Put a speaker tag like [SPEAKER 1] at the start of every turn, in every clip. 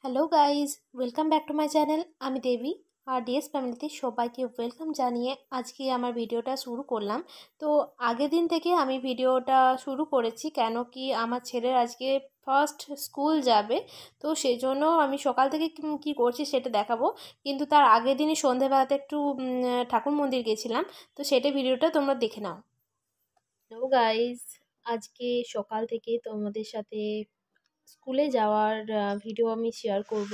[SPEAKER 1] Hello guys, welcome back to my channel. আমি দেবী আর DS ফ্যামিলিতে সবাইকে ওয়েলকাম জানিয়ে আজকে আমার ভিডিওটা শুরু করলাম। তো আগের দিন থেকে আমি ভিডিওটা শুরু করেছি, কেন কি আমার ছেলের আজকে ফার্স্ট স্কুল যাবে। তো সেই জন্য আমি সকাল থেকে কি করছি সেটা দেখাবো, কিন্তু তার আগের দিনই সন্ধেবেলাতে একটু ঠাকুর মন্দির গেছিলাম। তো সেটা ভিডিওটা তোমরা দেখে নাও। হ্যালো গাইজ, আজকে সকাল থেকে তোমাদের সাথে স্কুলে যাওয়ার ভিডিও আমি শেয়ার করব।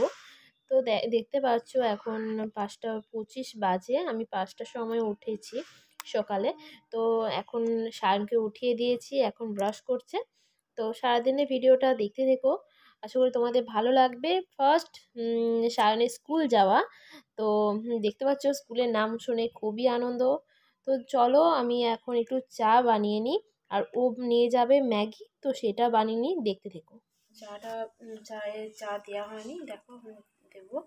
[SPEAKER 1] তো দেখতে পাচ্ছ এখন 5:25 বাজে, আমি 5টার সময় উঠেছি সকালে। তো এখন সায়নকে উঠিয়ে দিয়েছি, এখন ব্রাশ করছে। তো সারাদিনের ভিডিওটা দেখতে থেকো, আশা করি তোমাদের ভালো লাগবে। ফার্স্ট সায়নের স্কুল যাওয়া, তো দেখতে পাচ্ছ স্কুলের নাম শুনে খুবই আনন্দ। তো চলো আমি এখন একটু চা বানিয়ে নিই, আর ও নিয়ে যাবে ম্যাগি, তো সেটা বানিয়ে নিই, দেখতে থেকো। চায়ে চা দেওয়া হয়নি, দেখো দেবো।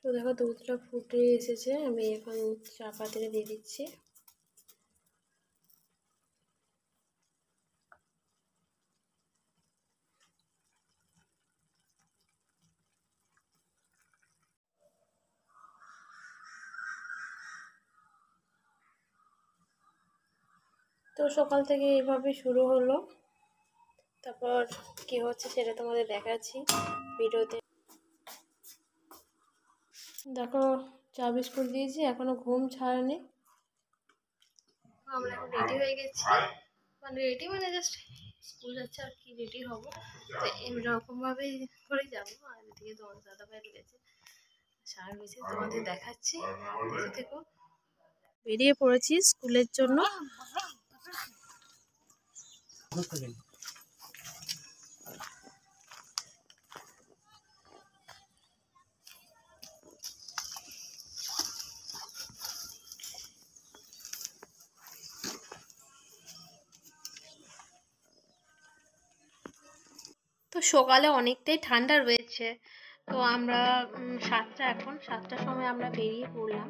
[SPEAKER 1] তো দেখো দুধটা ফুটে এসেছে, আমি এখন চা পাতিলে দিয়ে দিচ্ছি। তো সকাল থেকে এইভাবে শুরু হলো, তারপর কি হচ্ছে সেটা তোমাদের দেখাচ্ছি ভিডিওতে। দেখো চা বিস্কুট দিয়েছি, এখনো ঘুম ছাড়েনি। আমরা এখন রেডি হয়ে গেছি, মানে জাস্ট স্কুল যাচ্ছে আর কি, রেডি হবো। তো এরকম ভাবে করে যাবো। আর এদিকে তোমার দাদা ভাই রয়েছে, সার রয়েছে, তোমাদের দেখাচ্ছি, দেখে থেকো। বেরিয়ে পড়েছি স্কুলের জন্য। তো সকালে অনেকটাই ঠান্ডা রয়েছে, তো আমরা এখন 7টার সময় আমরা বেরিয়ে পড়লাম।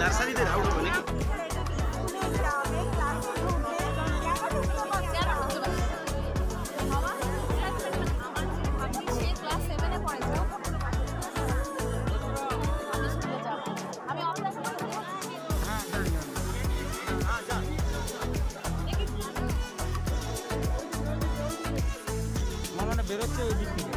[SPEAKER 2] নার্সারিতে আউট হবে নাকি?
[SPEAKER 3] বেরোচ্ছে ওই দিক থেকে।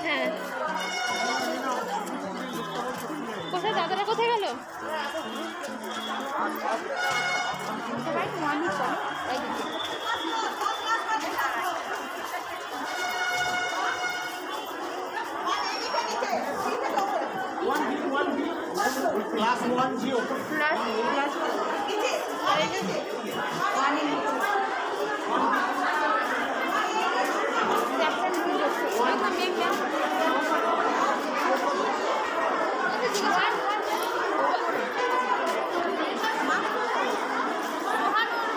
[SPEAKER 1] হ্যাঁ, কোথায় দাদারা কোথায় গেল?
[SPEAKER 2] Class 1 0.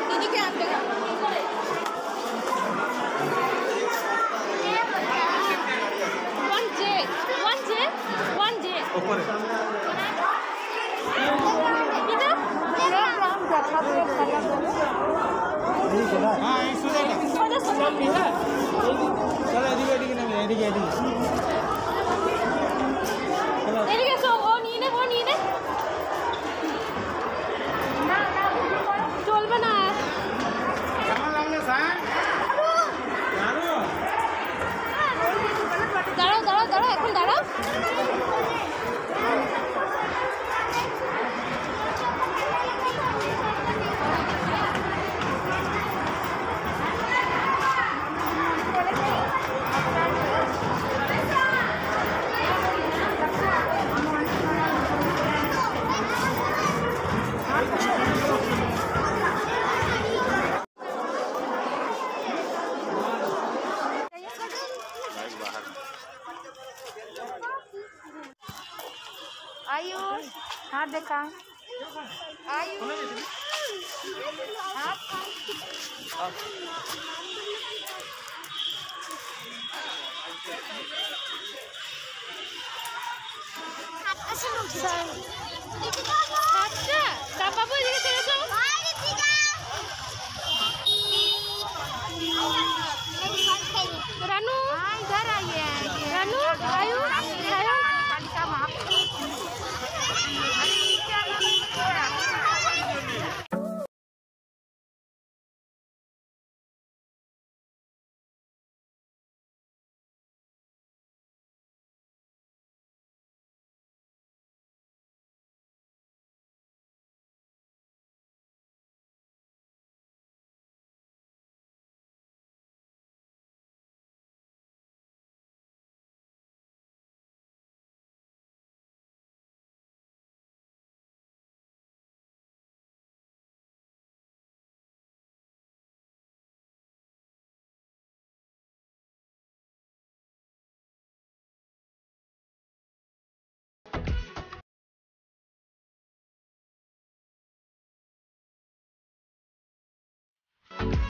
[SPEAKER 1] দিদিকে আনতে গেল। One J.
[SPEAKER 2] উপরে হ্যাঁ এই শুনে না চলো এদিকে এদিকে নেবে এদিকে এদিকে
[SPEAKER 1] এদিকে এসো, ও নিয়ে নে চলবে না।
[SPEAKER 2] কেমন লাগলো স্যার?
[SPEAKER 1] দাঁড়াও এখন দাঁড়াও।
[SPEAKER 4] आयुष हाथ देखा आयुष
[SPEAKER 1] বাবু এদিকে চলে এসো। রানু
[SPEAKER 4] इधर आइए
[SPEAKER 1] রানু আয়ুষ